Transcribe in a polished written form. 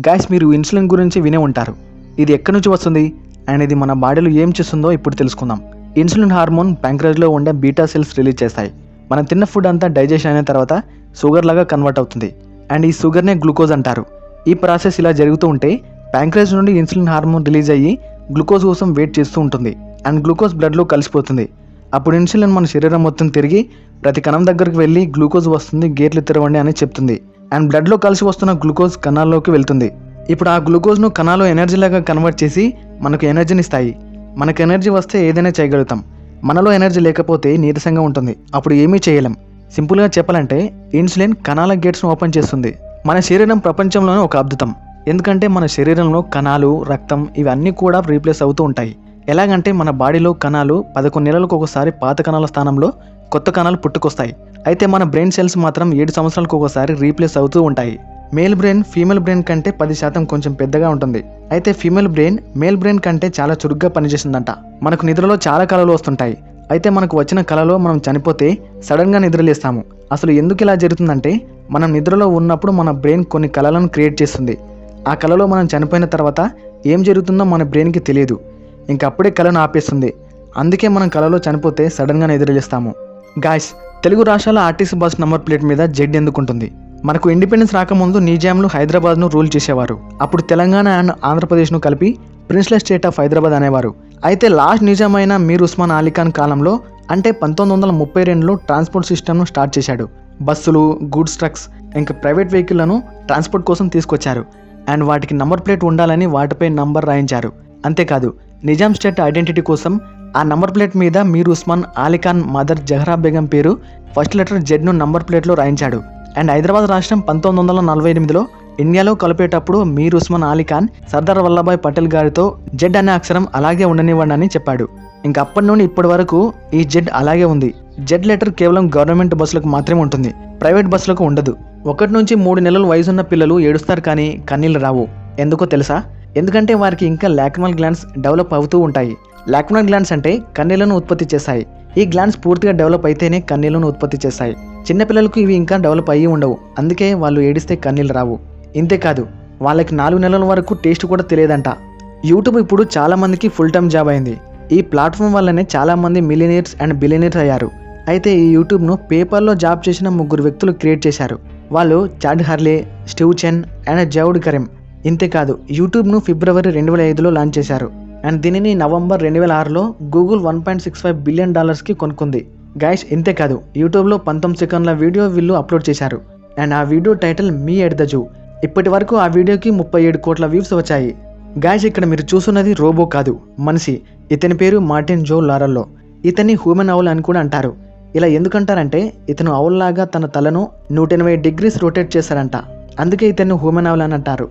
Guys, మీరు insulin గురించి వినే ఉంటారు. ఇది ఎక్కడి నుంచి వస్తుంది అండ్ ఇది మన బాడీలో ఏం చేస్తుందో ఇప్పుడు తెలుసుకుందాం. ఇన్సులిన్ హార్మోన్ ప్యాంక్రాస్లో ఉండే బీటా సెల్స్ రిలీజ్ చేస్తాయి. మనం తిన్న ఫుడ్ అంతా డైజెషన్ అయిన తర్వాత షుగర్ లాగా కన్వర్ట్ అవుతుంది అండ్ ఈ షుగర్నే గ్లూకోజ్ అంటారు. ఈ ప్రాసెస్ ఇలా జరుగుతూ ఉంటే ప్యాంక్రాస్ నుండి ఇన్సులిన్ హార్మోన్ రిలీజ్ అయ్యి గ్లూకోజ్ కోసం వెయిట్ చేస్తూ ఉంటుంది అండ్ గ్లూకోజ్ బ్లడ్లో కలిసిపోతుంది. అప్పుడు ఇన్సులిన్ మన శరీరం మొత్తం తిరిగి ప్రతి కణం దగ్గరికి వెళ్ళి గ్లూకోజ్ వస్తుంది, గేట్లు తెరవండి అని చెప్తుంది. అండ్ బ్లడ్లో కలిసి వస్తున్న గ్లూకోజ్ కణాల్లోకి వెళ్తుంది. ఇప్పుడు ఆ గ్లూకోజ్ను కణాలు ఎనర్జీలాగా కన్వర్ట్ చేసి మనకు ఎనర్జీని ఇస్తాయి. మనకు ఎనర్జీ వస్తే ఏదైనా చేయగలుగుతాం. మనలో ఎనర్జీ లేకపోతే నీరసంగా ఉంటుంది, అప్పుడు ఏమీ చేయలేం. సింపుల్గా చెప్పాలంటే ఇన్సులిన్ కణాల గేట్స్ను ఓపెన్ చేస్తుంది. మన శరీరం ప్రపంచంలోనే ఒక అద్భుతం. ఎందుకంటే మన శరీరంలో కణాలు, రక్తం ఇవన్నీ కూడా రీప్లేస్ అవుతూ ఉంటాయి. ఎలాగంటే మన బాడీలో కణాలు 11 నెలలకు ఒకసారి పాత కణాల స్థానంలో కొత్త కణాలు పుట్టుకొస్తాయి. అయితే మన బ్రెయిన్ సెల్స్ మాత్రం 7 సంవత్సరాలకు ఒకసారి రీప్లేస్ అవుతూ ఉంటాయి. మేల్ బ్రెయిన్ ఫీమేల్ బ్రెయిన్ కంటే 10% కొంచెం పెద్దగా ఉంటుంది. అయితే ఫీమేల్ బ్రెయిన్ మేల్ బ్రెయిన్ కంటే చాలా చురుగ్గా పనిచేస్తుందంట. మనకు నిద్రలో చాలా కళలు వస్తుంటాయి. అయితే మనకు వచ్చిన కళలో మనం చనిపోతే సడన్గా నిద్రలేస్తాము. అసలు ఎందుకు ఇలా జరుగుతుందంటే మనం నిద్రలో ఉన్నప్పుడు మన బ్రెయిన్ కొన్ని కళలను క్రియేట్ చేస్తుంది. ఆ కళలో మనం చనిపోయిన తర్వాత ఏం జరుగుతుందో మన బ్రెయిన్కి తెలియదు. ఇంకప్పుడే కళను ఆపేస్తుంది. అందుకే మనం కళలో చనిపోతే సడన్గా నిద్రలేస్తాము. గాయ్స్, తెలుగు రాష్ట్రాల ఆర్టీసీ బస్ నంబర్ ప్లేట్ మీద జెడ్ ఎందుకుంటుంది? మనకు ఇండిపెండెన్స్ రాకముందు నిజాంలు హైదరాబాద్ను రూల్ చేసేవారు. అప్పుడు తెలంగాణ అండ్ ఆంధ్రప్రదేశ్ను కలిపి ప్రిన్స్లెస్ స్టేట్ ఆఫ్ హైదరాబాద్ అనేవారు. అయితే లాస్ట్ నిజాం అయిన మీర్ ఉస్మాన్ అలీ ఖాన్ కాలంలో అంటే 1932లో ట్రాన్స్పోర్ట్ సిస్టమ్ను స్టార్ట్ చేశాడు. బస్సులు, గూడ్స్ ట్రక్స్ ఇంకా ప్రైవేట్ వెహికల్లను ట్రాన్స్పోర్ట్ కోసం తీసుకొచ్చారు అండ్ వాటికి నంబర్ ప్లేట్ ఉండాలని వాటిపై నంబర్ రాయించారు. అంతేకాదు, నిజాం స్టేట్ ఐడెంటిటీ కోసం ఆ నంబర్ ప్లేట్ మీద మీర్ ఉస్మాన్ అలీ ఖాన్ మదర్ జహ్రా బేగం పేరు ఫస్ట్ లెటర్ జెడ్ను నంబర్ ప్లేట్లో రాయించాడు. అండ్ హైదరాబాద్ రాష్ట్రం 1948లో ఇండియాలో కలిపేటప్పుడు మీర్ ఉస్మాన్ అలీ ఖాన్ సర్దార్ వల్లభాయ్ పటేల్ గారితో జెడ్ అనే అక్షరం అలాగే ఉండనివ్వండి అని చెప్పాడు. ఇంకా అప్పటి నుండి ఇప్పటి వరకు ఈ జెడ్ అలాగే ఉంది. జెడ్ లెటర్ కేవలం గవర్నమెంట్ బస్సులకు మాత్రమే ఉంటుంది, ప్రైవేట్ బస్సులకు ఉండదు. 1 నుంచి 3 నెలల వయసున్న పిల్లలు ఏడుస్తారు కానీ కన్నీళ్ళు రావు. ఎందుకో తెలుసా? ఎందుకంటే వారికి ఇంకా లాక్రిమల్ గ్లాండ్స్ డెవలప్ అవుతూ ఉంటాయి. లాక్రిమల్ గ్లాండ్స్ అంటే కన్నీళ్లను ఉత్పత్తి చేస్తాయి. ఈ గ్లాండ్స్ పూర్తిగా డెవలప్ అయితేనే కన్నీళ్లను ఉత్పత్తి చేస్తాయి. చిన్నపిల్లలకు ఇవి ఇంకా డెవలప్ అయ్యి ఉండవు, అందుకే వాళ్ళు ఏడిస్తే కన్నీళ్ళు రావు. ఇంతేకాదు, వాళ్ళకి 4 నెలల వరకు టేస్ట్ కూడా తెలియదంట. యూట్యూబ్ ఇప్పుడు చాలా మందికి ఫుల్ టైం జాబ్ అయింది. ఈ ప్లాట్ఫామ్ వల్లనే చాలా మంది మిలియనీర్స్ అండ్ బిలియనీర్స్ అయ్యారు. అయితే ఈ యూట్యూబ్ను పేపర్లో జాబ్ చేసిన 3 వ్యక్తులు క్రియేట్ చేశారు. వాళ్ళు Chad Hurley, Steve Chen and Jawed Karim. ఇంతేకాదు, యూట్యూబ్ను ఫిబ్రవరి 2005లో లాంచ్ చేశారు అండ్ దీనిని నవంబర్ 2006లో గూగుల్ $1.65 బిలియన్ కొనుక్కుంది. గైస్, ఇంతేకాదు, యూట్యూబ్లో 19 సెకండ్ల వీడియో వీళ్ళు అప్లోడ్ చేశారు అండ్ ఆ video title me at the zoo. ఇప్పటి వరకు ఆ వీడియోకి 37 కోట్ల వ్యూస్ వచ్చాయి. గైస్, ఇక్కడ మీరు చూస్తున్నది రోబో కాదు, మనిషి. ఇతని పేరు మార్టిన్ జో లారెల్లో. ఇతన్ని హ్యూమన్ ఔల్ అని కూడా అంటారు. ఇలా ఎందుకంటారంటే ఇతను ఔల్ లాగా తన తలను 180 డిగ్రీస్ రొటేట్ చేశారంట. అందుకే ఇతన్ని హ్యూమన్ ఔల్ అని అంటారు.